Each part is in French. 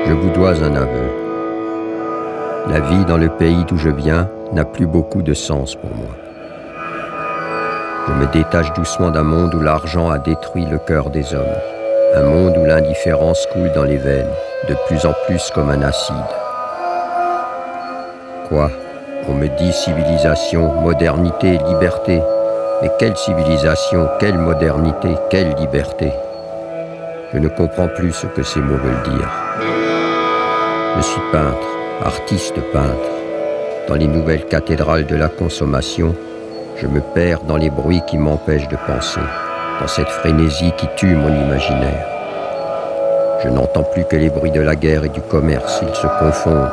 Je vous dois un aveu. La vie dans le pays d'où je viens n'a plus beaucoup de sens pour moi. Je me détache doucement d'un monde où l'argent a détruit le cœur des hommes. Un monde où l'indifférence coule dans les veines, de plus en plus comme un acide. Quoi ? On me dit civilisation, modernité, liberté. Mais quelle civilisation, quelle modernité, quelle liberté ? Je ne comprends plus ce que ces mots veulent dire. Je suis peintre, artiste peintre. Dans les nouvelles cathédrales de la consommation, je me perds dans les bruits qui m'empêchent de penser, dans cette frénésie qui tue mon imaginaire. Je n'entends plus que les bruits de la guerre et du commerce, ils se confondent.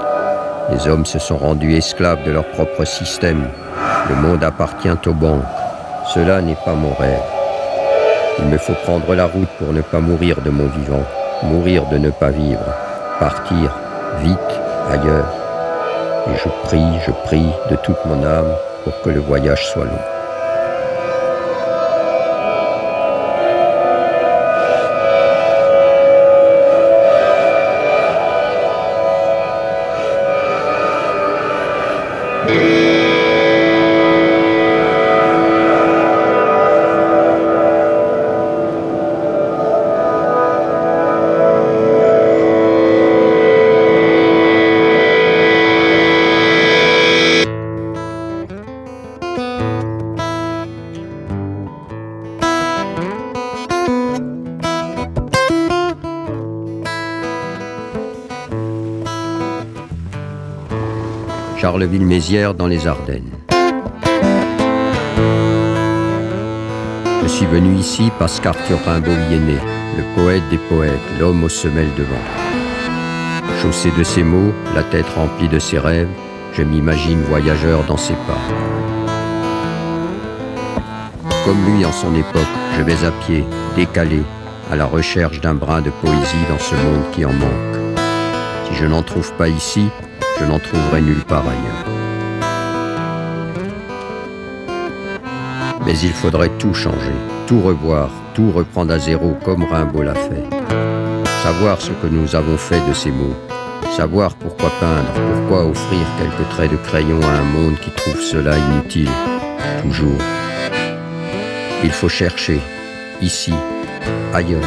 Les hommes se sont rendus esclaves de leur propre système. Le monde appartient aux banques. Cela n'est pas mon rêve. Il me faut prendre la route pour ne pas mourir de mon vivant, mourir de ne pas vivre, partir vite ailleurs. Et je prie de toute mon âme pour que le voyage soit long. Charleville-Mézières dans les Ardennes. Je suis venu ici parce qu'Arthur Rimbaud y est né, le poète des poètes, l'homme aux semelles de vent. Chaussé de ses mots, la tête remplie de ses rêves, je m'imagine voyageur dans ses pas. Comme lui en son époque, je vais à pied, décalé, à la recherche d'un brin de poésie dans ce monde qui en manque. Si je n'en trouve pas ici, je n'en trouverai nulle part ailleurs. Mais il faudrait tout changer, tout revoir, tout reprendre à zéro comme Rimbaud l'a fait. Savoir ce que nous avons fait de ces mots, savoir pourquoi peindre, pourquoi offrir quelques traits de crayon à un monde qui trouve cela inutile, toujours. Il faut chercher, ici, ailleurs.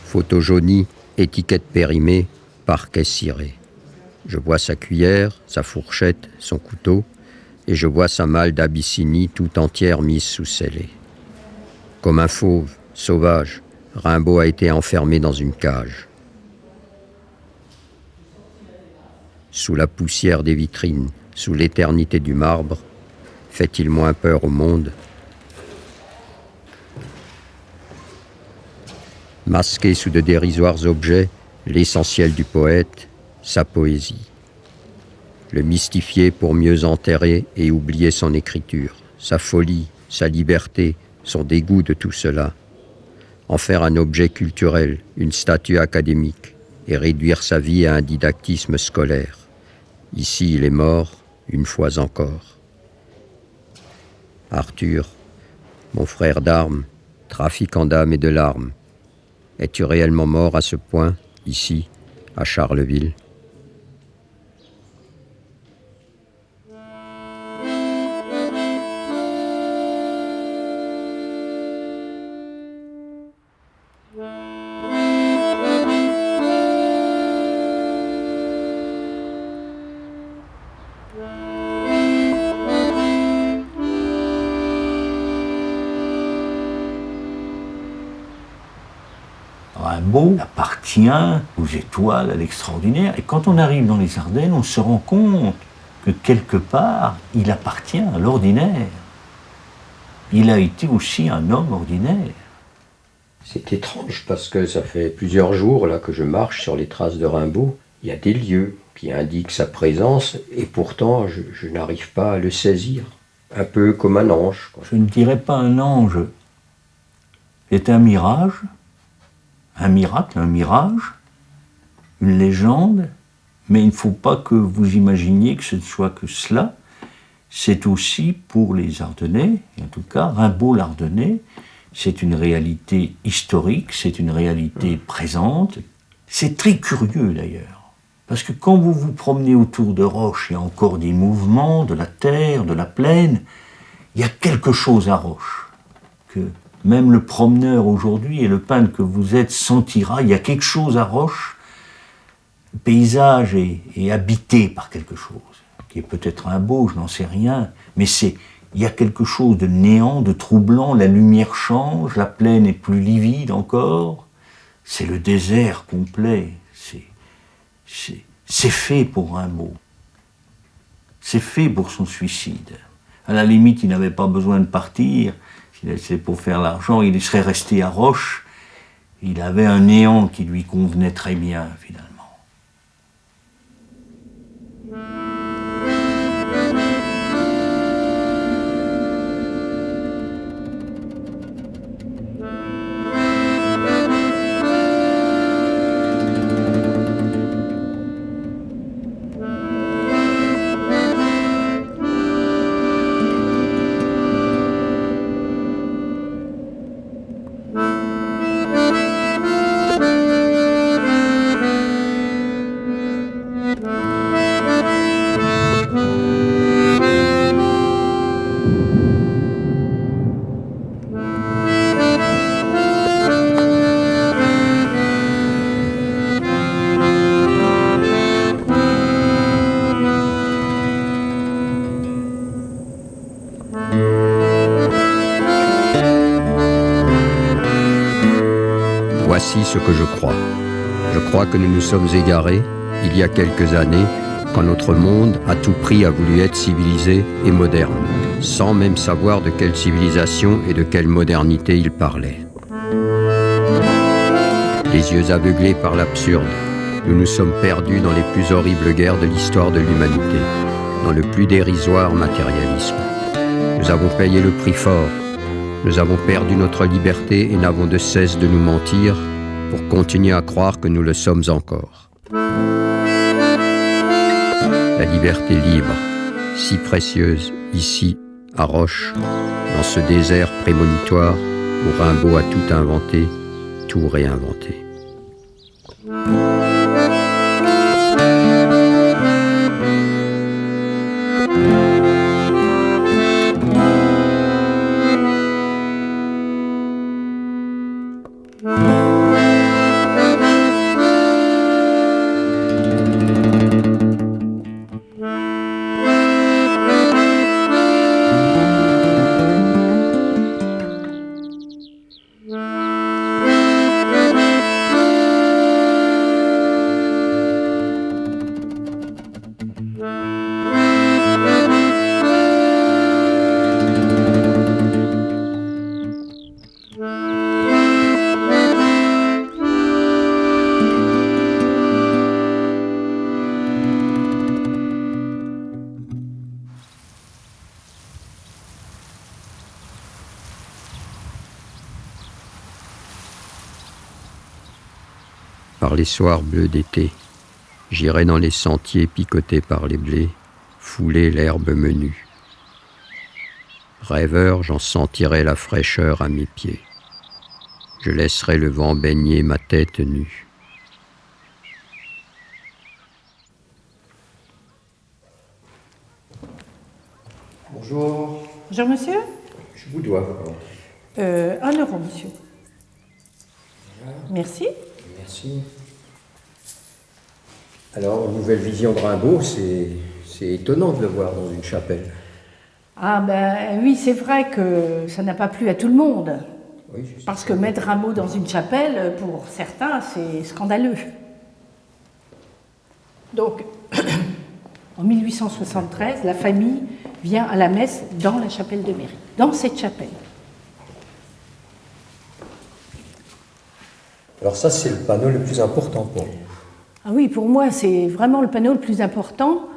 Photo jaunie, étiquette périmée, parquet ciré. Je vois sa cuillère, sa fourchette, son couteau, et je vois sa malle d'Abyssinie tout entière mise sous scellé. Comme un fauve, sauvage, Rimbaud a été enfermé dans une cage. Sous la poussière des vitrines, sous l'éternité du marbre, fait-il moins peur au monde ? Masqué sous de dérisoires objets, l'essentiel du poète, sa poésie. Le mystifier pour mieux enterrer et oublier son écriture, sa folie, sa liberté, son dégoût de tout cela. En faire un objet culturel, une statue académique, et réduire sa vie à un didactisme scolaire. Ici, il est mort, une fois encore. Arthur, mon frère d'armes, trafiquant d'âme et de larmes, es-tu réellement mort à ce point, ici, à Charleville ? Rimbaud appartient aux étoiles, à l'extraordinaire. Et quand on arrive dans les Ardennes, on se rend compte que quelque part, il appartient à l'ordinaire. Il a été aussi un homme ordinaire. C'est étrange parce que ça fait plusieurs jours là, que je marche sur les traces de Rimbaud. Il y a des lieux qui indiquent sa présence et pourtant je n'arrive pas à le saisir. Un peu comme un ange, quoi. Je ne dirais pas un ange. C'est un mirage, un miracle, un mirage, une légende, mais il ne faut pas que vous imaginiez que ce ne soit que cela. C'est aussi pour les Ardennais, et en tout cas Rimbaud l'Ardennais, c'est une réalité historique, c'est une réalité présente. C'est très curieux d'ailleurs, parce que quand vous vous promenez autour de Roche, il y a encore des mouvements de la terre, de la plaine, il y a quelque chose à Roche, que même le promeneur aujourd'hui et le peintre que vous êtes sentira, il y a quelque chose à Roche, le paysage est habité par quelque chose, qui est peut-être un beau, je n'en sais rien, mais il y a quelque chose de néant, de troublant, la lumière change, la plaine est plus livide encore, c'est le désert complet, c'est fait pour Rimbaud, c'est fait pour son suicide. À la limite, il n'avait pas besoin de partir, c'est pour faire l'argent, il serait resté à Roche, il avait un néant qui lui convenait très bien finalement. Voici ce que je crois. Je crois que nous nous sommes égarés, il y a quelques années, quand notre monde, à tout prix, a voulu être civilisé et moderne, sans même savoir de quelle civilisation et de quelle modernité il parlait. Les yeux aveuglés par l'absurde, nous nous sommes perdus dans les plus horribles guerres de l'histoire de l'humanité, dans le plus dérisoire matérialisme. Nous avons payé le prix fort. Nous avons perdu notre liberté et n'avons de cesse de nous mentir pour continuer à croire que nous le sommes encore. La liberté libre, si précieuse, ici, à Roche, dans ce désert prémonitoire où Rimbaud a tout inventé, tout réinventé. Par les soirs bleus d'été, j'irai dans les sentiers picotés par les blés, fouler l'herbe menue. Rêveur, j'en sentirai la fraîcheur à mes pieds. Je laisserai le vent baigner ma tête nue. Bonjour. Bonjour, monsieur. Je vous dois. 1 euro, monsieur. Voilà. Merci. Merci. Alors, une nouvelle vision de Rimbaud, c'est étonnant de le voir dans une chapelle. Ah ben oui, c'est vrai que ça n'a pas plu à tout le monde. Parce que mettre Rimbaud dans une chapelle, pour certains, c'est scandaleux. Donc, en 1873, la famille vient à la messe dans la chapelle de mairie, dans cette chapelle. Alors ça, c'est le panneau le plus important pour vous. Ah oui, pour moi, c'est vraiment le panneau le plus important,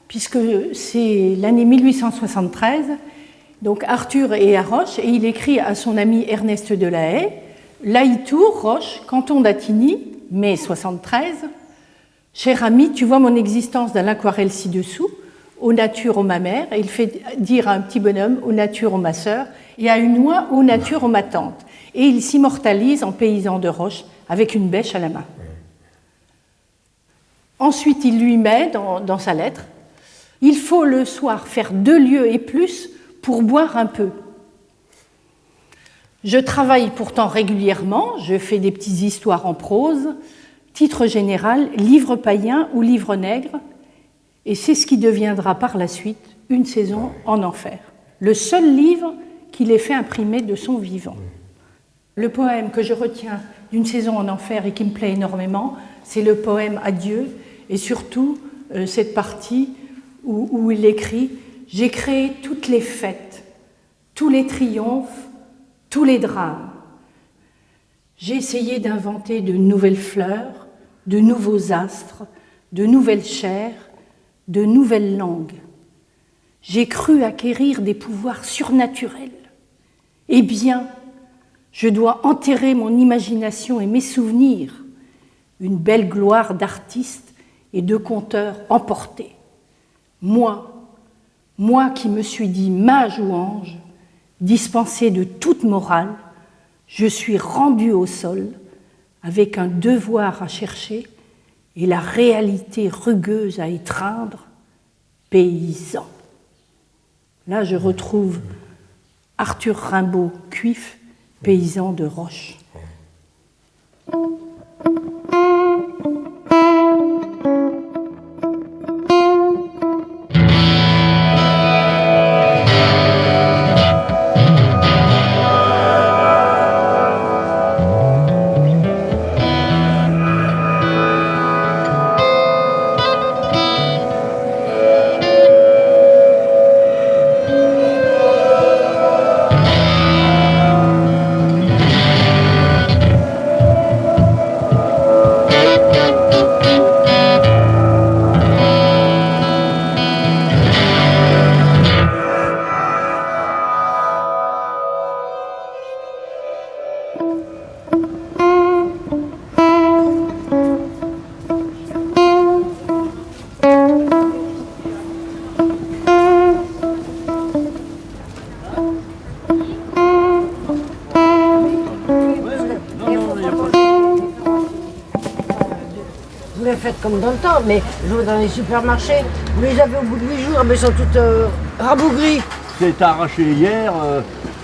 puisque c'est l'année 1873, donc Arthur est à Roche, et il écrit à son ami Ernest de la Haye, Laïtour, Roche, canton d'Attigny, mai 73. Cher ami, tu vois mon existence dans l'aquarelle ci-dessous, aux natures, ô ma mère, et il fait dire à un petit bonhomme, aux natures, ô ma sœur, et à une oie, aux natures, ô ma tante. Et il s'immortalise en paysan de Roche, avec une bêche à la main. Ensuite, il lui met dans sa lettre, il faut le soir faire 2 lieues et plus pour boire un peu. Je travaille pourtant régulièrement, je fais des petites histoires en prose, titre général, livre païen ou livre nègre, et c'est ce qui deviendra par la suite une saison en enfer. Le seul livre qu'il ait fait imprimer de son vivant. Le poème que je retiens d'une saison en enfer et qui me plaît énormément, c'est le poème Adieu, et surtout cette partie où il écrit « J'ai créé toutes les fêtes, tous les triomphes, tous les drames. J'ai essayé d'inventer de nouvelles fleurs, de nouveaux astres, de nouvelles chairs, de nouvelles langues. J'ai cru acquérir des pouvoirs surnaturels. Eh bien, je dois enterrer mon imagination et mes souvenirs, une belle gloire d'artiste et de conteur emporté. Moi qui me suis dit mage ou ange, dispensé de toute morale, je suis rendu au sol avec un devoir à chercher et la réalité rugueuse à étreindre, paysan. Là, je retrouve Arthur Rimbaud, cuif, paysan de Roche. Comme dans le temps, mais je vais dans les supermarchés, vous les avez au bout de 8 jours, mais elles sont toutes rabougries. C'est arraché hier,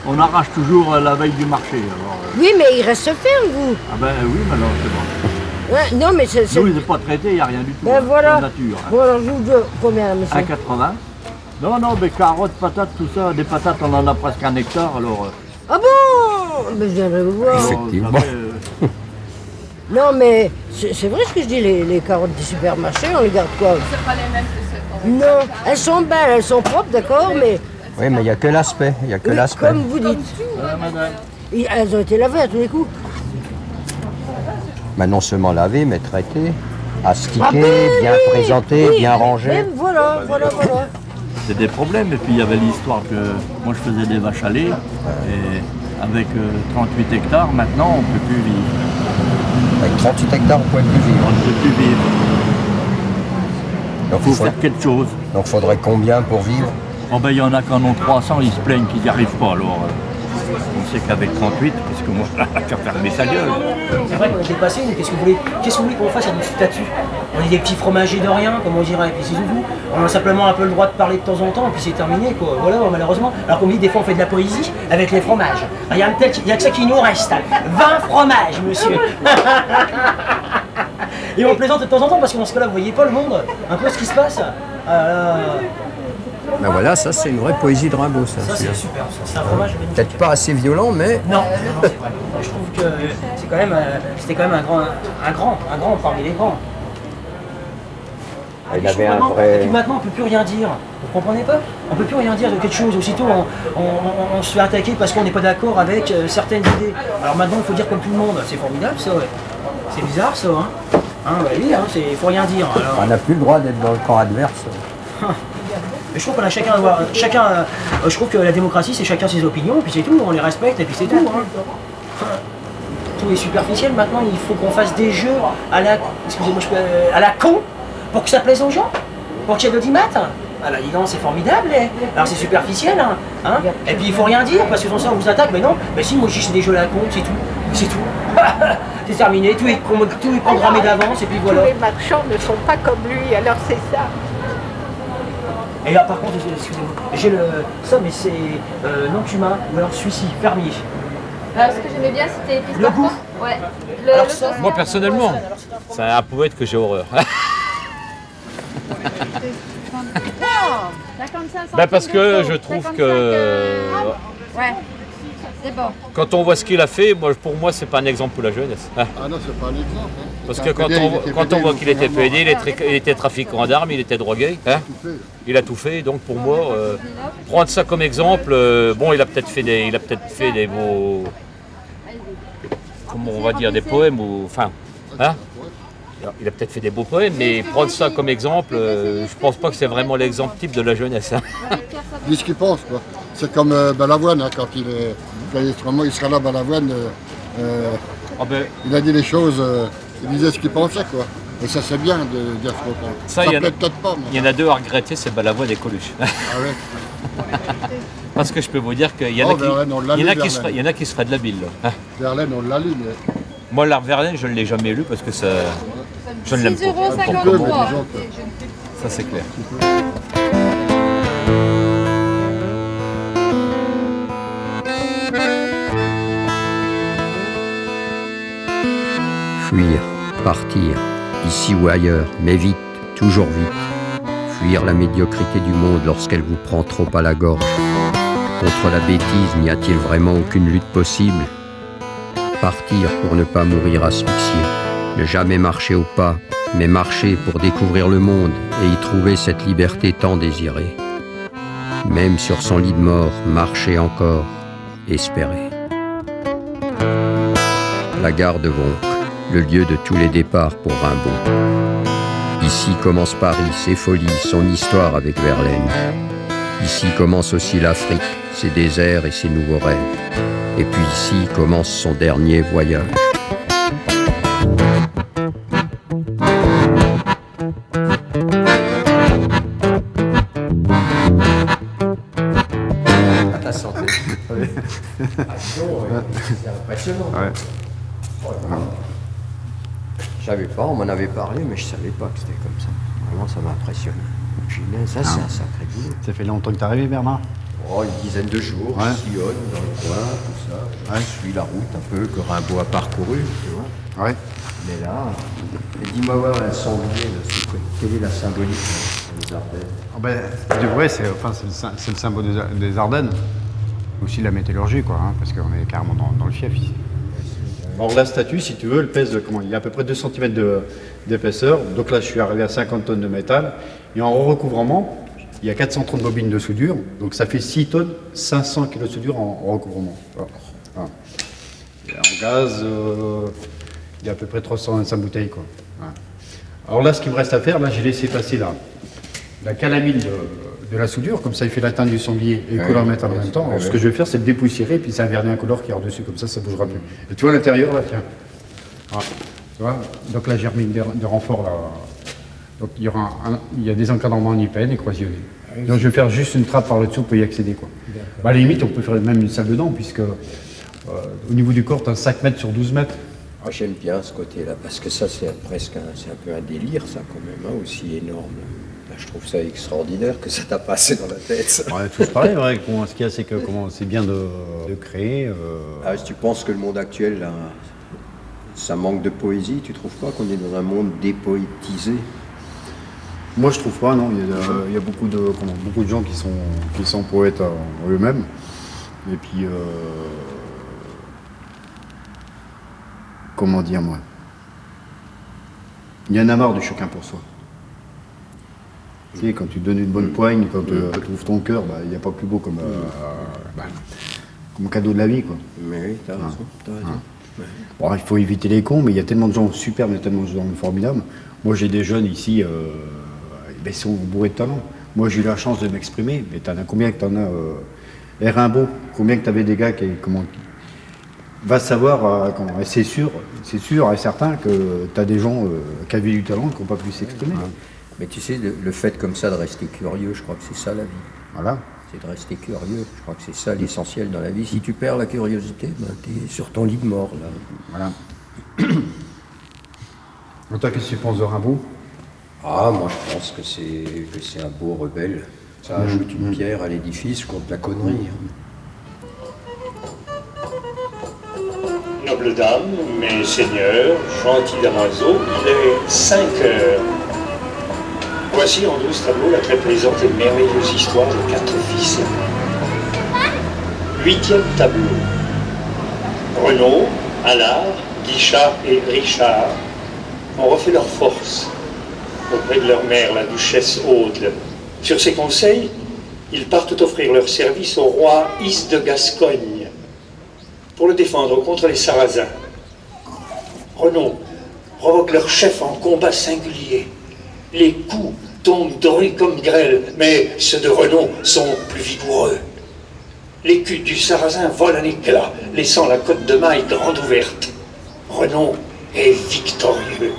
on arrache toujours la veille du marché. Alors, Oui, mais il reste ferme, vous. Ah ben oui, maintenant c'est bon. Ouais, non, mais c'est... Nous, il n'est pas traité, il n'y a rien du tout. Ben voilà. C'est nature. Bon, alors je vous donne combien, monsieur? 1,80. Non, mais carottes, patates, tout ça. Des patates, on en a presque 1 hectare, alors... Ah bon? Ben, je viendrai vous voir. Effectivement. vous savez, Non, mais c'est vrai ce que je dis, les carottes des supermarchés, on les garde quoi? C'est pas les mêmes que ce qu'on Non, elles sont belles, elles sont propres, d'accord, mais Oui, mais il n'y a que l'aspect. Il n'y a que oui, l'aspect. comme vous dites. madame. Elles ont été lavées à tous les coups. Non seulement lavé, mais traité, astiqué, Ah ben bien oui, présenté, oui, bien rangé. mais voilà. C'est des problèmes. Et puis il y avait l'histoire que moi je faisais des vaches à lait. Et avec 38 hectares, maintenant on ne peut plus vivre. Avec 38 hectares, on ne pouvait plus On vivre. ne peut plus vivre. Donc Il faut faire quelque chose. il faudrait combien pour vivre? Oh ben il y en a qui en ont 300, ils se plaignent qu'ils n'y arrivent pas. Alors on sait qu'avec 38, parce que moi, qu'à fermer sa gueule. C'est vrai qu'on est dépassé, mais qu'est-ce que vous voulez qu'on fasse à notre statut? On est des petits fromagers de rien, comme on dirait, et puis c'est tout. On a simplement un peu le droit de parler de temps en temps, et puis c'est terminé, quoi. Voilà, malheureusement. Alors qu'on me dit, des fois, on fait de la poésie avec les fromages. Il n'y a que ça qui nous reste. 20 fromages, monsieur. Et on plaisante de temps en temps, parce que dans ce cas-là, vous voyez pas le monde, un peu ce qui se passe. Ben voilà, ça c'est une vraie poésie de Rimbaud, ça. Ça, c'est super. Ça, c'est un fromage magnifique. Peut-être pas assez violent, mais Non, non, c'est vrai. Je trouve que c'était quand même un grand parmi les grands. il avait Et un puis vrai... maintenant, on peut plus rien dire. Vous comprenez pas? On peut plus rien dire de quelque chose. Aussitôt, on se fait attaquer parce qu'on n'est pas d'accord avec certaines idées. Alors maintenant, il faut dire comme tout le monde. C'est formidable, ça, ouais. C'est bizarre, ça, hein. Bah oui, hein, faut rien dire. Alors. On n'a plus le droit d'être dans le camp adverse. Mais je trouve qu'on a je trouve que la démocratie, c'est chacun ses opinions, puis c'est tout. On les respecte, et puis c'est tout. Hein. Tout est superficiel maintenant. Il faut qu'on fasse des jeux à la, excusez-moi, à la con pour que ça plaise aux gens, pour qu'il y ait de l'audimat. Ah là, dis donc, c'est formidable. Alors c'est superficiel, hein. Et puis il faut rien dire parce que sans ça on vous attaque. Mais non, mais si, moi je dis c'est des jeux à la con, c'est tout, c'est tout. C'est terminé, tout est programmé d'avance et puis voilà. Tous les marchands ne sont pas comme lui, alors c'est ça. Et là par contre, excusez-moi, j'ai ça mais c'est non-humain ou alors celui-ci, fermier. Ce que j'aimais bien, c'était Le goût. Ouais. Alors ça, Moi personnellement, c'est un poète que j'ai horreur. Parce que je trouve que Ouais, c'est bon. quand on voit ce qu'il a fait, pour moi c'est pas un exemple pour la jeunesse. Ah non, c'est pas un exemple. Hein. Parce que quand on voit qu'il était pédé, il était trafiquant d'armes, il était drogué, il a tout fait. Donc pour moi, prendre ça comme exemple, il a peut-être fait des beaux, comment on va dire, des poèmes ou enfin, hein. Il a peut-être fait des beaux poèmes, mais prendre ça comme exemple, je pense pas que c'est vraiment l'exemple type de la jeunesse. Hein. Dis ce qu'il pense, quoi. C'est comme Balavoine, hein, quand il sera là, Balavoine, il a dit les choses, il disait ce qu'il pensait, quoi. Et ça, c'est bien de dire ce qu'on pense. Ça plaît peut-être pas, mais... Il y en a deux à regretter, c'est Balavoine et Coluche. Ah ouais. Parce que je peux vous dire qu'il y en a qui se feraient de la bile. Là. Verlaine, on l'a lu, mais... Moi, l'art Verlaine, je ne l'ai jamais lu parce que ça, je ne l'aime pas. 6,53 €. Ça, c'est clair. Fuir, partir, ici ou ailleurs, mais vite, toujours vite. Fuir la médiocrité du monde lorsqu'elle vous prend trop à la gorge. Contre la bêtise, n'y a-t-il vraiment aucune lutte possible ? Partir pour ne pas mourir asphyxié, ne jamais marcher au pas, mais marcher pour découvrir le monde et y trouver cette liberté tant désirée. Même sur son lit de mort, marcher encore, espérer. La gare de Voncq, le lieu de tous les départs pour Rimbaud. Ici commence Paris, ses folies, son histoire avec Verlaine. Ici commence aussi l'Afrique, ses déserts et ses nouveaux rêves. Et puis ici commence son dernier voyage. À ta santé. C'est impressionnant. Ouais. Je savais pas, on m'en avait parlé, mais je savais pas que c'était comme ça. Vraiment, ça m'a impressionné. Ça, c'est un sacré boulot. Ça fait longtemps que t'es arrivé, Bernard? Oh, une dizaine de jours, ouais. Je sillonne dans le coin, tout ça. Je suis la route un peu que Rimbaud a parcouru, tu vois. Ouais. Mais là, dis-moi voir la sanglier, quelle est la symbolique des Ardennes? De vrai, c'est le symbole des Ardennes. Aussi la métallurgie, quoi, hein, parce qu'on est carrément dans le fief ici. Alors la statue, si tu veux, elle pèse, il y a à peu près 2 cm d'épaisseur. Donc là, je suis arrivé à 50 tonnes de métal. Et en recouvrement, il y a 430 bobines de soudure. Donc ça fait 6 tonnes, 500 kg de soudure en recouvrement. Voilà. Et en gaz, il y a à peu près 325 bouteilles, quoi. Voilà. Alors là, ce qu'il me reste à faire, là, j'ai laissé passer la calamine de la soudure, comme ça il fait la teinte du sanglier et le color métal en même temps. Alors, ce que je vais faire, c'est le dépoussiérer et puis c'est un vernis incolore qui est dessus, comme ça bougera plus. Et tu vois l'intérieur là, tiens. Voilà. Tu vois. Donc là j'ai remis des renforts là. Donc il y a des encadrements en IPN et croisillonnés. Donc je vais faire juste une trappe par le dessous pour y accéder, quoi. À la limite on peut faire même une salle dedans puisque au niveau du corps tu as 5 mètres sur 12 mètres. Ah, j'aime bien ce côté-là parce que ça c'est presque c'est un peu un délire ça quand même, hein, aussi énorme. Je trouve ça extraordinaire que ça t'a passé dans la tête. Ouais, tout pareil, ouais. Ce qu'il y a, c'est que c'est bien de créer. Ah, si tu penses que le monde actuel, là, ça manque de poésie, tu trouves pas qu'on est dans un monde dépoétisé? Moi, je trouve pas, non. Il y a beaucoup de gens qui sont poètes en eux-mêmes. Et puis, comment dire, moi, il y en a marre du chacun pour soi. Tu sais, quand tu donnes une bonne poigne, quand tu ouvres ton cœur, il n'y a pas plus beau comme cadeau de la vie, quoi. Mais oui, t'as raison, t'as raison. Bon, il faut éviter les cons, mais il y a tellement de gens superbes, il y a tellement de gens formidables. Moi, j'ai des jeunes ici, ils sont bourrés de talent. Moi, j'ai eu la chance de m'exprimer, mais t'en as combien que t'en as Rimbaud, combien que t'avais des gars qui va savoir, et c'est sûr et certain que t'as des gens qui avaient du talent et qui n'ont pas pu s'exprimer. Mais tu sais, le fait comme ça de rester curieux, je crois que c'est ça la vie. Voilà. C'est de rester curieux. Je crois que c'est ça l'essentiel dans la vie. Si tu perds la curiosité, t'es sur ton lit de mort, là. Voilà. Toi, qu'est-ce que tu penses de Rimbaud? Ah, moi je pense que c'est un beau rebelle. Ça ajoute une pierre à l'édifice contre la connerie. Nobles dames, mes seigneurs, gentils damoiseaux, il est 5 heures. Voici en 12 tableaux la très plaisante et merveilleuse histoire de 4 fils. 8e tableau. Renaud, Allard, Guichard et Richard ont refait leur force auprès de leur mère, la duchesse Aude. Sur ses conseils, ils partent offrir leur service au roi Is de Gascogne pour le défendre contre les Sarrasins. Renaud provoque leur chef en combat singulier. Les coups tombent dorés comme grêle, mais ceux de Renaud sont plus vigoureux. L'écu du Sarrasin vole en éclats, laissant la côte de maille grande ouverte. Renaud est victorieux.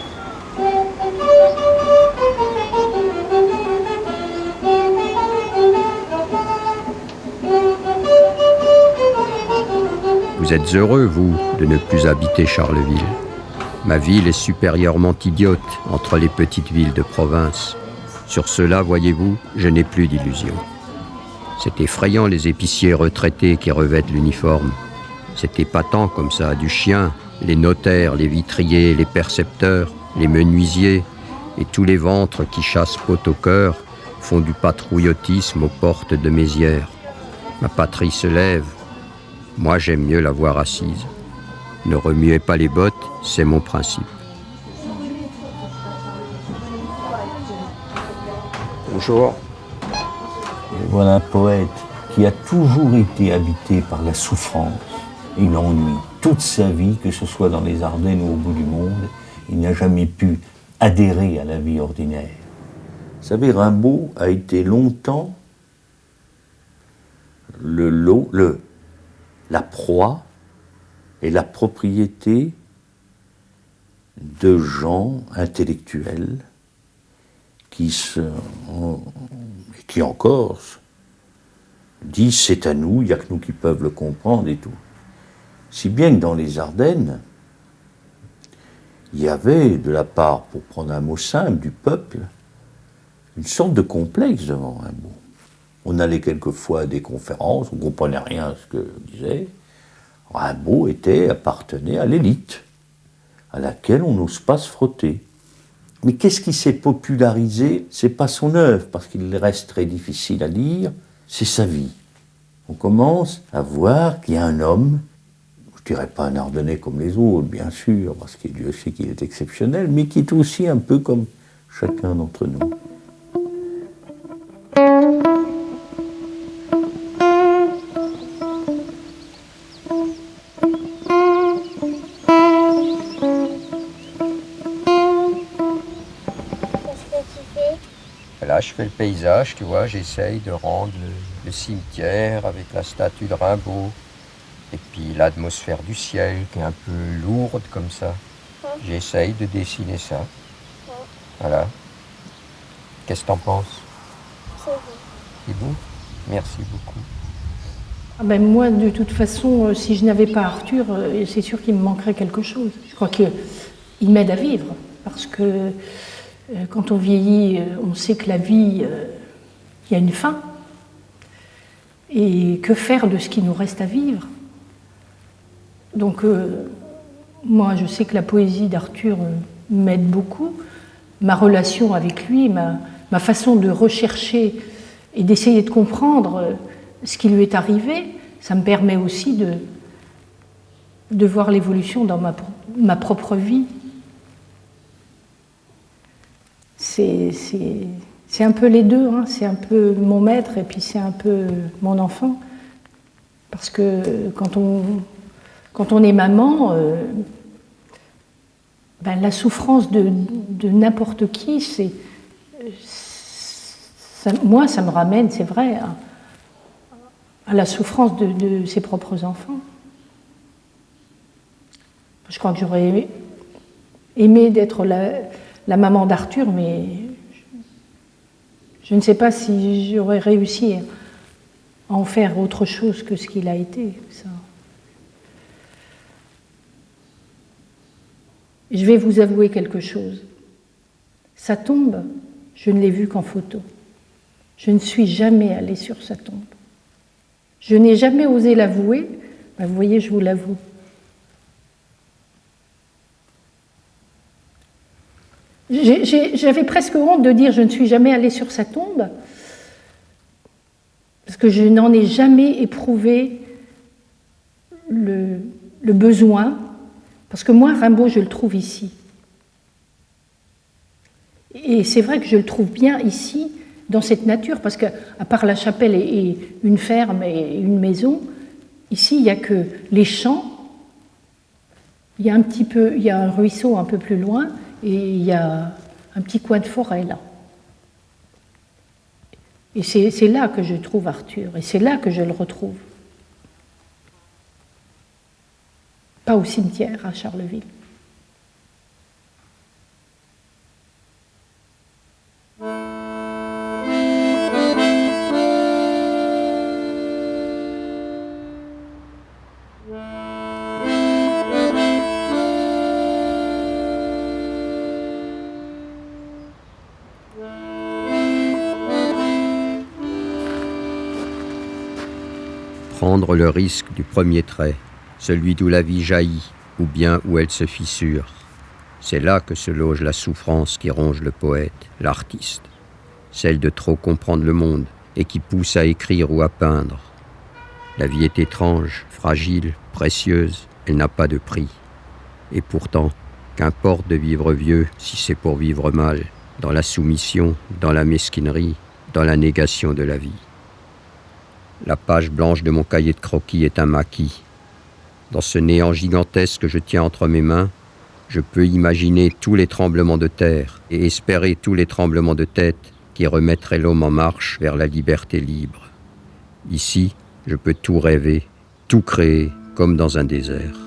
Vous êtes heureux, vous, de ne plus habiter Charleville. Ma ville est supérieurement idiote entre les petites villes de province. Sur cela, voyez-vous, je n'ai plus d'illusions. C'est effrayant les épiciers retraités qui revêtent l'uniforme. C'est épatant comme ça, du chien, les notaires, les vitriers, les percepteurs, les menuisiers et tous les ventres qui chassent pot au cœur font du patrouillotisme aux portes de Mézières. Ma patrie se lève. Moi, j'aime mieux la voir assise. Ne remuez pas les bottes, c'est mon principe. Bonjour. Et voilà un poète qui a toujours été habité par la souffrance et l'ennui. Toute sa vie, que ce soit dans les Ardennes ou au bout du monde, il n'a jamais pu adhérer à la vie ordinaire. Vous savez, Rimbaud a été longtemps la proie et la propriété de gens intellectuels qui encore disent c'est à nous, il n'y a que nous qui peuvent le comprendre et tout. Si bien que dans les Ardennes, il y avait de la part, pour prendre un mot simple, du peuple, une sorte de complexe devant Rimbaud. On allait quelquefois à des conférences, on ne comprenait rien à ce que disait. Rimbaud appartenait à l'élite, à laquelle on n'ose pas se frotter. Mais qu'est-ce qui s'est popularisé? C'est pas son œuvre, parce qu'il reste très difficile à lire, c'est sa vie. On commence à voir qu'il y a un homme, je dirais pas un Ardennais comme les autres, bien sûr, parce que Dieu sait qu'il est exceptionnel, mais qui est aussi un peu comme chacun d'entre nous. Là, je fais le paysage, tu vois, j'essaye de rendre le cimetière avec la statue de Rimbaud. Et puis l'atmosphère du ciel qui est un peu lourde comme ça. J'essaye de dessiner ça. Voilà. Qu'est-ce que t'en penses? C'est beau. Merci beaucoup. Ah ben moi, de toute façon, si je n'avais pas Arthur, c'est sûr qu'il me manquerait quelque chose. Je crois qu'il m'aide à vivre, parce que quand on vieillit, on sait que la vie, il y a une fin. Et que faire de ce qui nous reste à vivre? Donc, moi, je sais que la poésie d'Arthur m'aide beaucoup. Ma relation avec lui m'a ma façon de rechercher et d'essayer de comprendre ce qui lui est arrivé, ça me permet aussi de voir l'évolution dans ma propre vie. C'est un peu les deux, hein. C'est un peu mon maître et puis c'est un peu mon enfant. Parce que quand on est maman, la souffrance de n'importe qui, moi, ça me ramène, c'est vrai, à la souffrance de ses propres enfants. Je crois que j'aurais aimé d'être la maman d'Arthur, mais je ne sais pas si j'aurais réussi à en faire autre chose que ce qu'il a été. Ça. Je vais vous avouer quelque chose. Sa tombe, je ne l'ai vue qu'en photo. Je ne suis jamais allée sur sa tombe. Je n'ai jamais osé l'avouer. Vous voyez, je vous l'avoue. J'avais presque honte de dire je ne suis jamais allée sur sa tombe, parce que je n'en ai jamais éprouvé le besoin, parce que moi, Rimbaud, je le trouve ici. Et c'est vrai que je le trouve bien ici, dans cette nature, parce qu'à part la chapelle et une ferme et une maison, ici, il n'y a que les champs, il y a un ruisseau un peu plus loin, et il y a un petit coin de forêt là. Et c'est là que je trouve Arthur, et c'est là que je le retrouve. Pas au cimetière à Charleville. Prendre le risque du premier trait, celui d'où la vie jaillit, ou bien où elle se fissure. C'est là que se loge la souffrance qui ronge le poète, l'artiste, celle de trop comprendre le monde et qui pousse à écrire ou à peindre. La vie est étrange, fragile, précieuse, elle n'a pas de prix. Et pourtant, qu'importe de vivre vieux si c'est pour vivre mal, dans la soumission, dans la mesquinerie, dans la négation de la vie. La page blanche de mon cahier de croquis est un maquis. Dans ce néant gigantesque que je tiens entre mes mains, je peux imaginer tous les tremblements de terre et espérer tous les tremblements de tête qui remettraient l'homme en marche vers la liberté libre. Ici, je peux tout rêver, tout créer, comme dans un désert.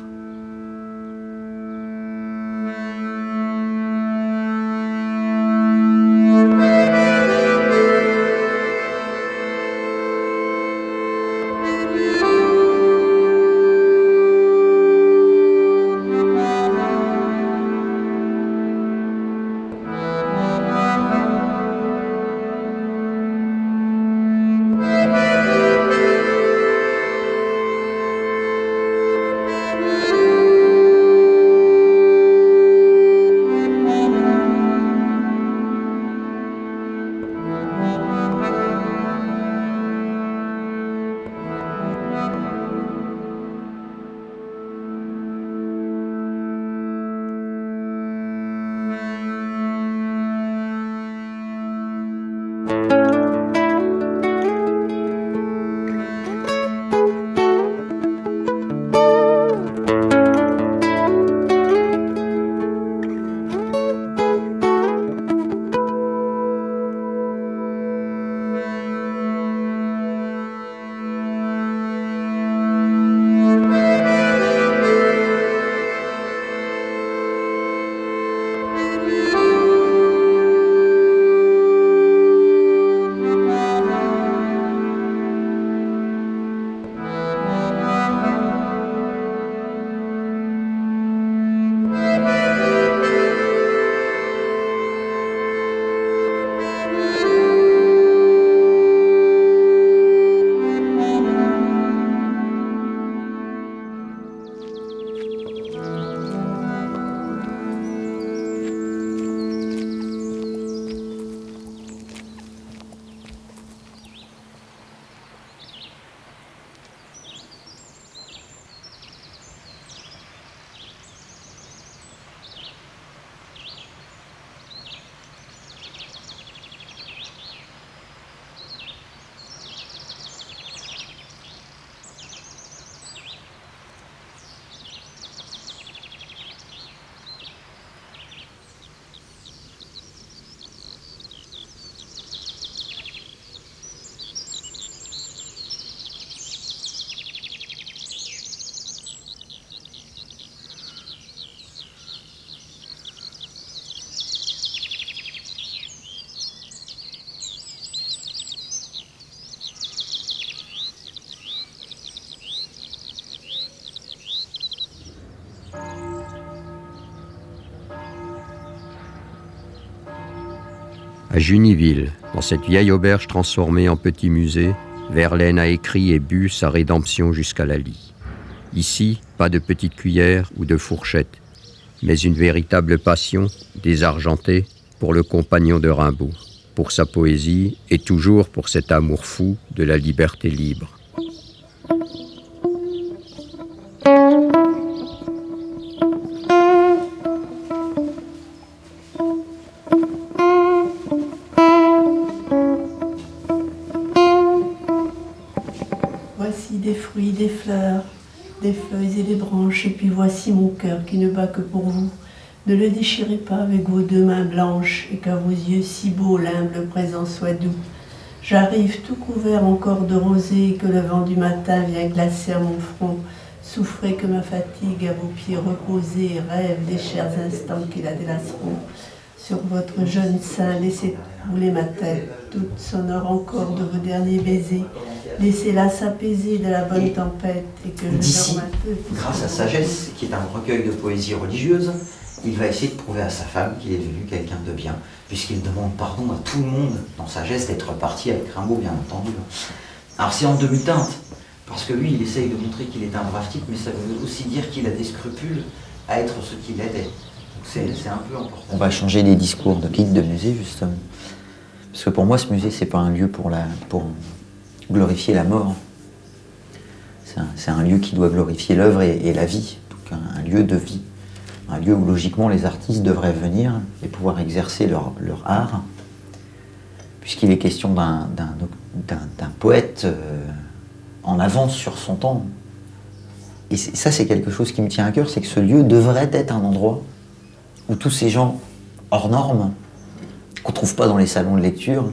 À Juniville, dans cette vieille auberge transformée en petit musée, Verlaine a écrit et bu sa rédemption jusqu'à la lie. Ici, pas de petite cuillère ou de fourchette, mais une véritable passion, désargentée, pour le compagnon de Rimbaud, pour sa poésie et toujours pour cet amour fou de la liberté libre. Voici des fruits, des fleurs, des feuilles et des branches, et puis voici mon cœur qui ne bat que pour vous. Ne le déchirez pas avec vos deux mains blanches, et qu'à vos yeux si beaux l'humble présent soit doux. J'arrive tout couvert encore de rosée, et que le vent du matin vient glacer à mon front. Souffrez que ma fatigue à vos pieds reposés rêve des chers instants qui la délaceront. Sur votre jeune sein, laissez rouler ma tête, toute sonore encore de vos derniers baisers. Laissez-la s'apaiser de la bonne tempête et que je D'ici, dorme un peu. grâce à Sagesse, qui est un recueil de poésie religieuse, il va essayer de prouver à sa femme qu'il est devenu quelqu'un de bien, puisqu'il demande pardon à tout le monde dans Sagesse d'être parti avec Rimbaud, bien entendu. Alors c'est en demi-teinte, parce que lui, il essaye de montrer qu'il est un brave type, mais ça veut aussi dire qu'il a des scrupules à être ce qu'il était. C'est un peu important. On va changer les discours de guide de musée, justement. Parce que pour moi, ce musée, c'est pas un lieu pour glorifier la mort. C'est un lieu qui doit glorifier l'œuvre et la vie. Donc un lieu de vie. Un lieu où, logiquement, les artistes devraient venir et pouvoir exercer leur art. Puisqu'il est question d'un poète en avance sur son temps. Et ça, c'est quelque chose qui me tient à cœur, c'est que ce lieu devrait être un endroit où tous ces gens hors normes, qu'on ne trouve pas dans les salons de lecture,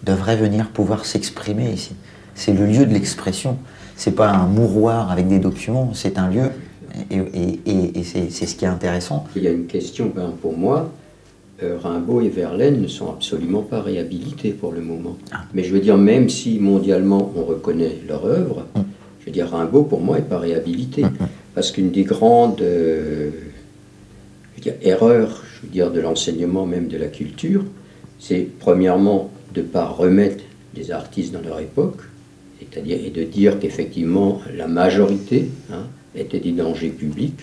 devraient venir pouvoir s'exprimer ici. C'est le lieu de l'expression. C'est pas un mouroir avec des documents, c'est un lieu, et c'est ce qui est intéressant. Il y a une question, pour moi, Rimbaud et Verlaine ne sont absolument pas réhabilités pour le moment. Mais je veux dire, même si mondialement on reconnaît leur œuvre, je veux dire, Rimbaud pour moi n'est pas réhabilité. Parce qu'une des grandes erreurs, je veux dire, de l'enseignement, même de la culture, c'est premièrement de ne pas remettre les artistes dans leur époque, c'est-à-dire et de dire qu'effectivement la majorité était des dangers publics.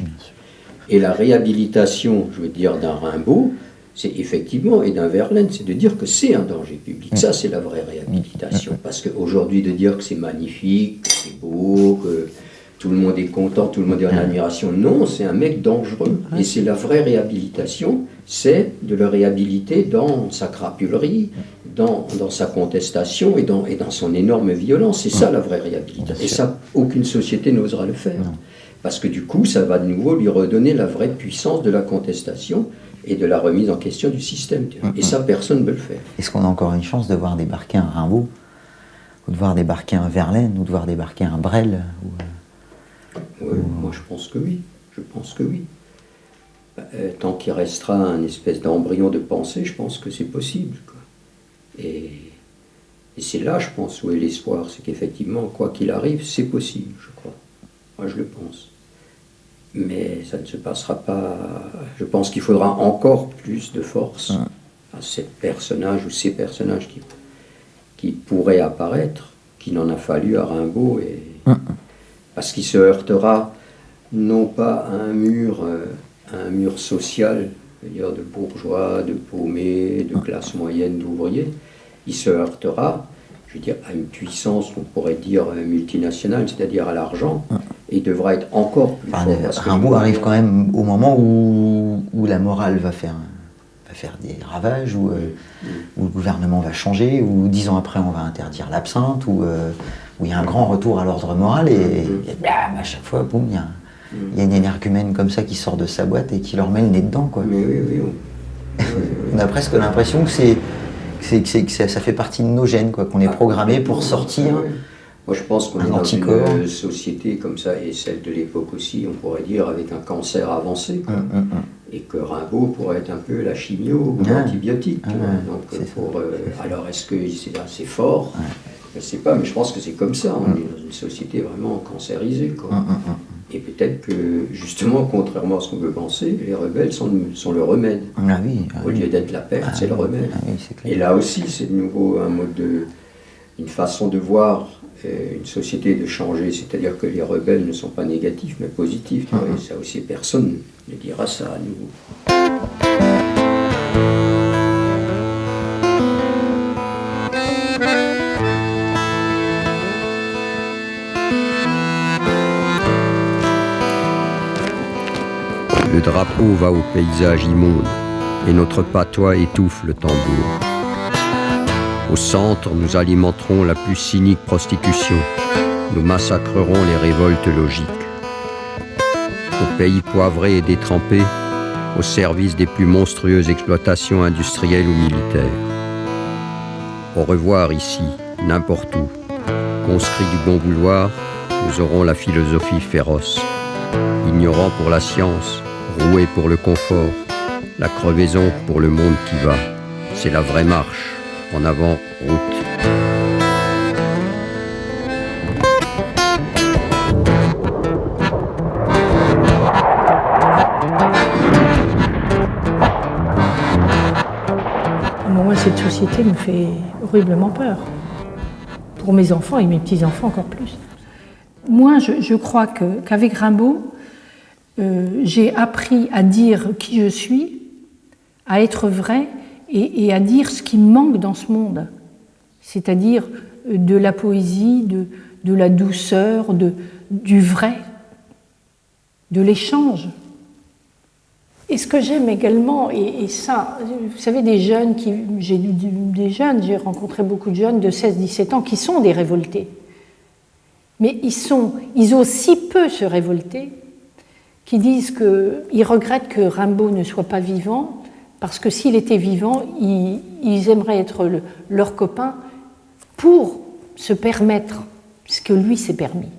Et la réhabilitation, je veux dire, d'un Rimbaud, c'est effectivement, et d'un Verlaine, c'est de dire que c'est un danger public. Ça, c'est la vraie réhabilitation. Parce qu'aujourd'hui, de dire que c'est magnifique, que c'est beau, que tout le monde est content, tout le monde est en admiration, non, c'est un mec dangereux. Et c'est la vraie réhabilitation, c'est de le réhabiliter dans sa crapulerie, dans sa contestation et dans son énorme violence. C'est ça la vraie réhabilitation. Et ça, aucune société n'osera le faire. Parce que du coup, ça va de nouveau lui redonner la vraie puissance de la contestation et de la remise en question du système. Et ça, personne ne peut le faire. Est-ce qu'on a encore une chance de voir débarquer un Rimbaud, ou de voir débarquer un Verlaine, ou de voir débarquer un Brel Moi, je pense que oui. Je pense que oui. Tant qu'il restera un espèce d'embryon de pensée, je pense que c'est possible. Quoi. Et c'est là, je pense, où est l'espoir. C'est qu'effectivement, quoi qu'il arrive, c'est possible, je crois. Moi, je le pense. Mais ça ne se passera pas... Je pense qu'il faudra encore plus de force à ces personnages qui pourraient apparaître, qu'il en a fallu à Rimbaud, parce qu'il se heurtera non pas à un mur social, c'est-à-dire de bourgeois, de paumés, de classe moyenne, d'ouvriers. Il se heurtera, je veux dire, à une puissance, on pourrait dire, multinationale, c'est-à-dire à l'argent, et il devra être encore plus fort. Rimbaud arrive quand même au moment où la morale va faire des ravages, où le gouvernement va changer, où 10 ans après on va interdire l'absinthe, où il y a un grand retour à l'ordre moral, et à chaque fois, boum, il y a une énergumène comme ça qui sort de sa boîte et qui leur met le nez dedans, quoi. Mais oui. On a presque l'impression que ça fait partie de nos gènes, quoi, qu'on est programmé pour sortir. Moi, je pense qu'on est dans une société comme ça, et celle de l'époque aussi, on pourrait dire, avec un cancer avancé, quoi. Et que Rimbaud pourrait être un peu la chimio ou l'antibiotique. Alors, est-ce que c'est assez fort? Je ne sais pas, mais je pense que c'est comme ça. On est dans une société vraiment cancérisée, quoi. Et peut-être que, justement, contrairement à ce qu'on peut penser, les rebelles sont le remède. Ah oui, Au lieu d'être la perte, c'est le remède. Et là aussi, c'est de nouveau une façon de voir une société de changer. C'est-à-dire que les rebelles ne sont pas négatifs, mais positifs. Et ça aussi, personne ne dira ça à nouveau. Le drapeau va au paysage immonde et notre patois étouffe le tambour. Au centre, nous alimenterons la plus cynique prostitution. Nous massacrerons les révoltes logiques. Au pays poivré et détrempé, au service des plus monstrueuses exploitations industrielles ou militaires. Au revoir ici, n'importe où. Conscrits du bon vouloir, nous aurons la philosophie féroce. Ignorants pour la science, roués pour le confort, la crevaison pour le monde qui va. C'est la vraie marche. En avant, route. Moi, cette société me fait horriblement peur. Pour mes enfants et mes petits-enfants encore plus. Moi, je crois qu'avec Rimbaud, j'ai appris à dire qui je suis, à être vrai et à dire ce qui me manque dans ce monde. C'est-à-dire de la poésie, de la douceur, du vrai, de l'échange. Et ce que j'aime également, et ça, vous savez, j'ai rencontré beaucoup de jeunes de 16-17 ans qui sont des révoltés. Mais ils osent si peu se révolter qu'ils disent qu'ils regrettent que Rimbaud ne soit pas vivant, parce que s'il était vivant, ils aimeraient être leur copain pour se permettre ce que lui s'est permis,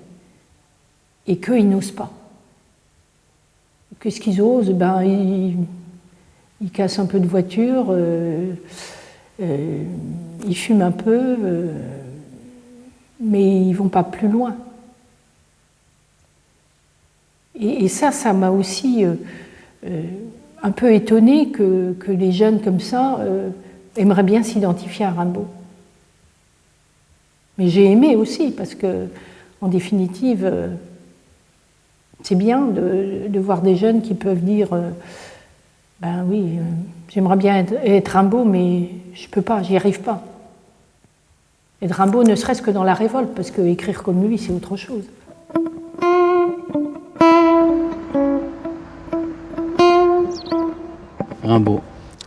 et qu'ils n'osent pas. Qu'est-ce qu'ils osent? Ils cassent un peu de voiture, ils fument un peu, mais ils ne vont pas plus loin. Et ça m'a aussi un peu étonnée que les jeunes comme ça aimeraient bien s'identifier à Rimbaud. Mais j'ai aimé aussi, parce que, en définitive, c'est bien de voir des jeunes qui peuvent dire ben oui, j'aimerais bien être Rimbaud, mais je ne peux pas, j'y arrive pas. Être Rimbaud, ne serait-ce que dans la révolte, parce qu'écrire comme lui, c'est autre chose.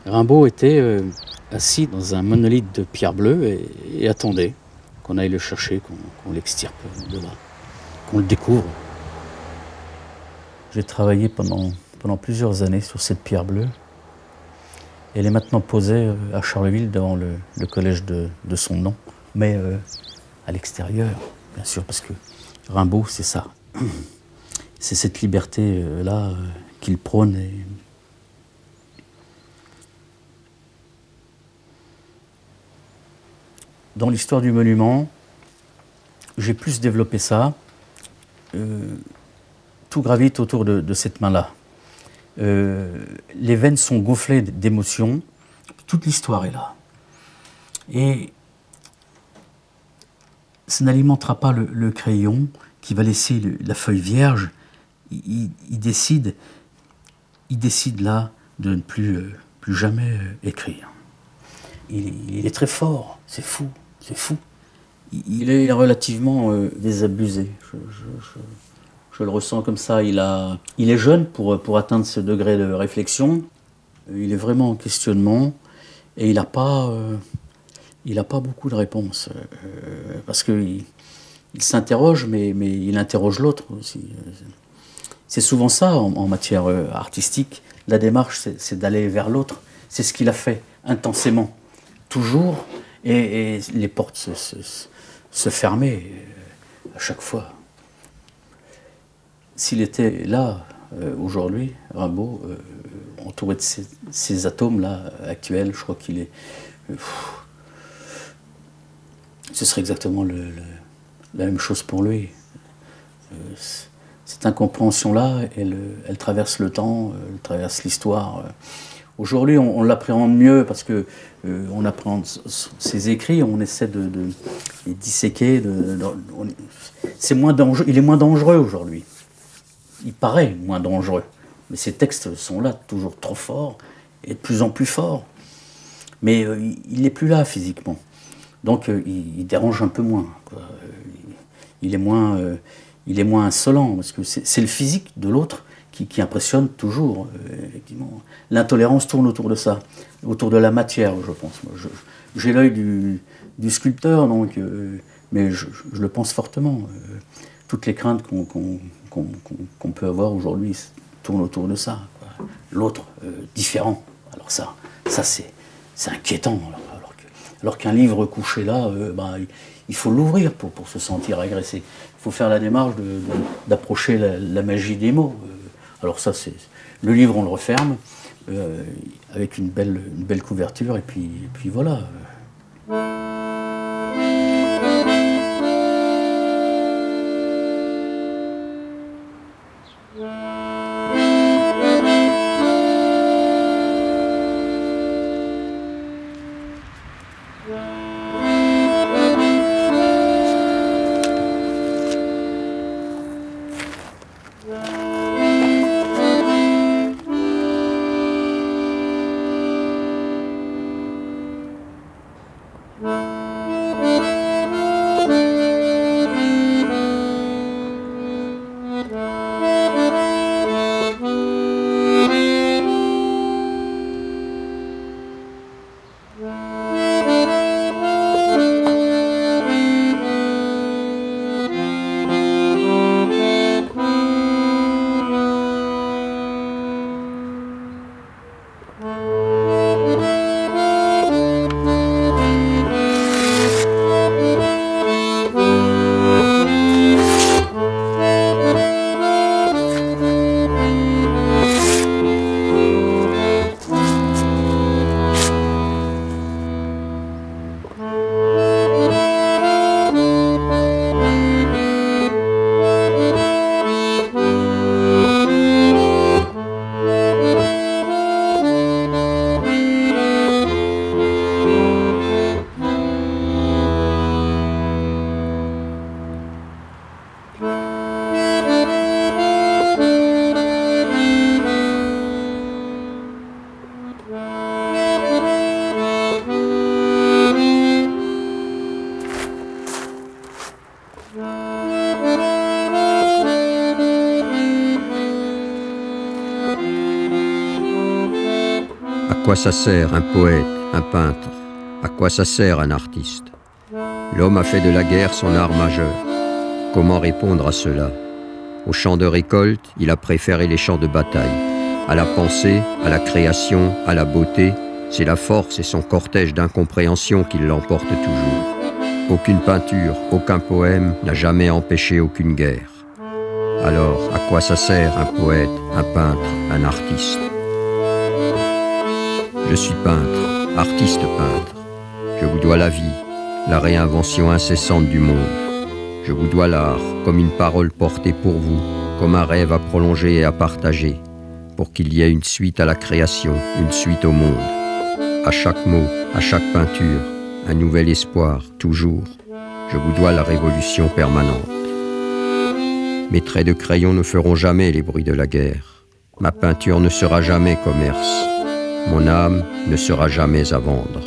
Rimbaud était assis dans un monolithe de pierre bleue et attendait qu'on aille le chercher, qu'on l'extirpe de là, qu'on le découvre. J'ai travaillé pendant plusieurs années sur cette pierre bleue. Elle est maintenant posée à Charleville devant le collège de son nom, mais à l'extérieur, bien sûr, parce que Rimbaud, c'est ça. C'est cette liberté-là qu'il prône. Dans l'histoire du monument, j'ai plus développé ça. Tout gravite autour de cette main-là. Les veines sont gonflées d'émotions. Toute l'histoire est là. Et ça n'alimentera pas le crayon qui va laisser la feuille vierge. Il décide là de ne plus jamais écrire. Il est très fort, c'est fou. Il est relativement désabusé. Je le ressens comme ça. Il est jeune pour atteindre ce degré de réflexion. Il est vraiment en questionnement et il n'a pas beaucoup de réponses parce qu'il s'interroge, mais il interroge l'autre aussi. C'est souvent ça en matière artistique. La démarche, c'est d'aller vers l'autre. C'est ce qu'il a fait intensément, toujours, et les portes se fermaient à chaque fois. S'il était là, aujourd'hui, Rimbaud, entouré de ces atomes-là actuels, je crois qu'il est... ce serait exactement la même chose pour lui. cette incompréhension-là, elle traverse le temps, elle traverse l'histoire. Aujourd'hui, on l'appréhende mieux parce que on appréhende ses écrits, on essaie de les disséquer. C'est moins dangereux, il est moins dangereux aujourd'hui. Il paraît moins dangereux, mais ces textes sont là, toujours trop forts et de plus en plus forts. Mais il n'est plus là physiquement, donc il dérange un peu moins, quoi. Il est moins insolent parce que c'est le physique de l'autre qui impressionne toujours, effectivement. L'intolérance tourne autour de ça, autour de la matière, je pense. J'ai l'œil du sculpteur, donc, mais je le pense fortement. Toutes les craintes qu'on peut avoir aujourd'hui tournent autour de ça, quoi. L'autre, différent. Alors ça c'est inquiétant. Alors qu'un livre couché là, il faut l'ouvrir pour se sentir agressé. Il faut faire la démarche d'approcher la magie des mots. Alors ça, c'est le livre, on le referme avec une belle couverture, et puis voilà. À quoi ça sert un poète, un peintre? À quoi ça sert un artiste? L'homme a fait de la guerre son art majeur. Comment répondre à cela? Au champ de récolte, il a préféré les champs de bataille. À la pensée, à la création, à la beauté, c'est la force et son cortège d'incompréhension qui l'emportent toujours. Aucune peinture, aucun poème n'a jamais empêché aucune guerre. Alors, à quoi ça sert un poète, un peintre, un artiste? Je suis peintre, artiste peintre. Je vous dois la vie, la réinvention incessante du monde. Je vous dois l'art, comme une parole portée pour vous, comme un rêve à prolonger et à partager, pour qu'il y ait une suite à la création, une suite au monde. À chaque mot, à chaque peinture, un nouvel espoir, toujours. Je vous dois la révolution permanente. Mes traits de crayon ne feront jamais les bruits de la guerre. Ma peinture ne sera jamais commerce. Mon âme ne sera jamais à vendre.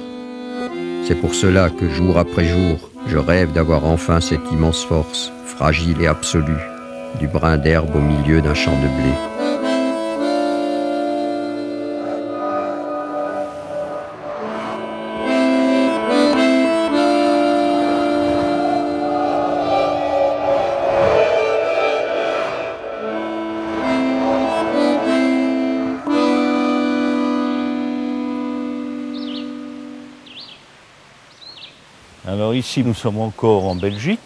C'est pour cela que jour après jour, je rêve d'avoir enfin cette immense force, fragile et absolue, du brin d'herbe au milieu d'un champ de blé. Alors ici, nous sommes encore en Belgique,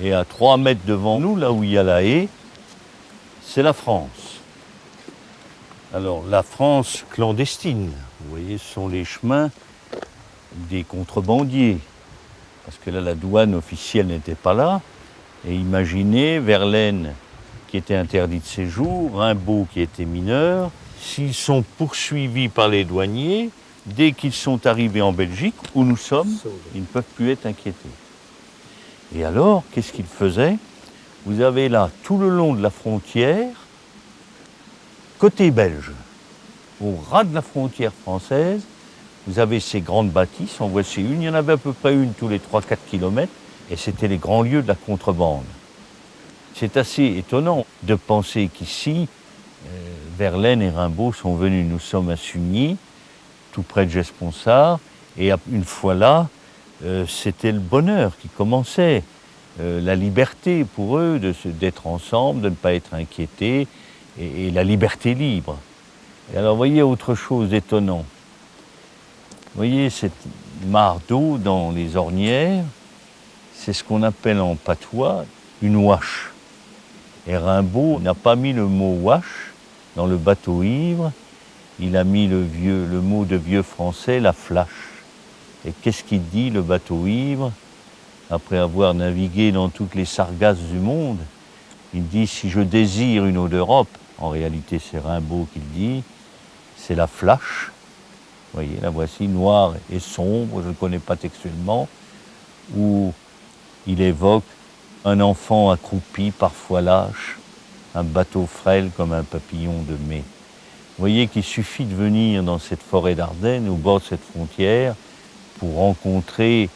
et à 3 mètres devant nous, là où il y a la haie, c'est la France. Alors la France clandestine, vous voyez, ce sont les chemins des contrebandiers, parce que là, la douane officielle n'était pas là, et imaginez Verlaine qui était interdit de séjour, Rimbaud qui était mineur. S'ils sont poursuivis par les douaniers, dès qu'ils sont arrivés en Belgique, où nous sommes, ils ne peuvent plus être inquiétés. Et alors, qu'est-ce qu'ils faisaient? Vous avez là, tout le long de la frontière, côté belge, au ras de la frontière française, vous avez ces grandes bâtisses, en voici une, il y en avait à peu près une tous les 3-4 kilomètres, et c'était les grands lieux de la contrebande. C'est assez étonnant de penser qu'ici, Verlaine et Rimbaud sont venus, nous sommes à Sugny, tout près de Gesponsard, et une fois là, c'était le bonheur qui commençait, la liberté pour eux d'être ensemble, de ne pas être inquiétés, et la liberté libre. Et alors, vous voyez autre chose d'étonnant. Vous voyez cette mare d'eau dans les ornières, c'est ce qu'on appelle en patois une ouache. Et Rimbaud n'a pas mis le mot ouache dans le bateau ivre, il a mis le mot de vieux français, la flash. Et qu'est-ce qu'il dit, le bateau ivre, après avoir navigué dans toutes les sargasses du monde? Il dit, si je désire une eau d'Europe, en réalité c'est Rimbaud qui le dit, c'est la flash. Vous voyez, la voici, noire et sombre, je ne connais pas textuellement, où il évoque un enfant accroupi, parfois lâche, un bateau frêle comme un papillon de mai. Vous voyez qu'il suffit de venir dans cette forêt d'Ardennes, au bord de cette frontière, pour rencontrer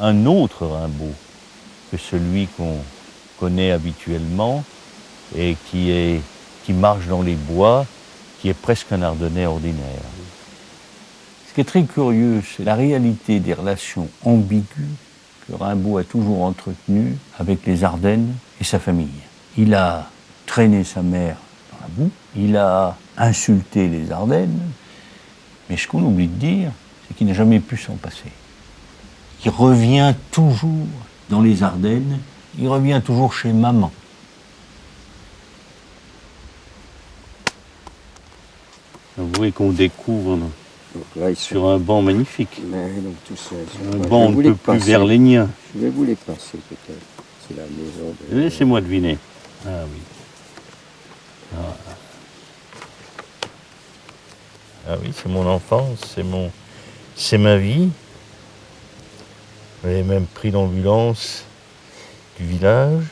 un autre Rimbaud que celui qu'on connaît habituellement et qui marche dans les bois, qui est presque un Ardennais ordinaire. Ce qui est très curieux, c'est la réalité des relations ambiguës que Rimbaud a toujours entretenues avec les Ardennes et sa famille. Il a traîné sa mère dans la boue, il a insulté les Ardennes, mais ce qu'on oublie de dire, c'est qu'il n'a jamais pu s'en passer. Il revient toujours dans les Ardennes, il revient toujours chez maman. Vous voyez qu'on découvre là, sur un banc magnifique. Mais donc, tout ça, un banc un peu plus verlénien. Je vais vous les passer peut-être. C'est la maison de... Laissez-moi deviner. Ah oui. Ah oui, c'est mon enfance, c'est ma vie. J'avais même pris l'ambulance du village.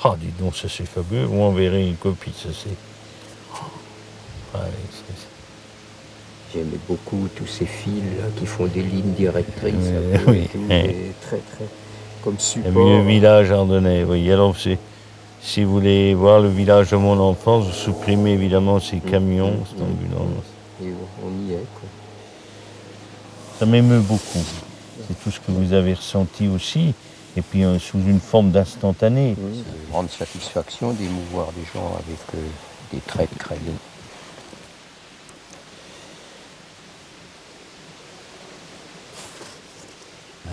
Ah, dis donc, ça c'est fabuleux. Vous m'enverrez une copie, ça c'est... J'aimais beaucoup tous ces fils là, qui font des lignes directrices. Oui. Très, très, comme support. Le village ardennais, oui. Alors, si vous voulez voir le village de mon enfance, vous supprimez évidemment ces camions, cette ambulance. Et on y est, quoi. Ça m'émeut beaucoup. C'est tout ce que vous avez ressenti aussi, et puis sous une forme d'instantané. C'est une grande satisfaction d'émouvoir des gens avec des traits de crayon.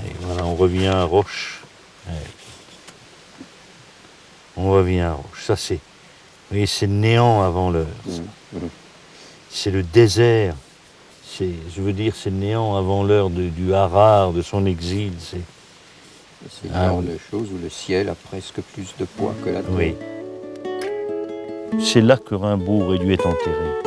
Et voilà, on revient à Roche. On revient à Roche. Ça, c'est... Vous voyez, c'est le néant avant l'heure. C'est le désert. Je veux dire, c'est le néant avant l'heure du Harare, de son exil. C'est le genre de choses où le ciel a presque plus de poids que la terre. Oui. C'est là que Rimbaud aurait dû être enterré.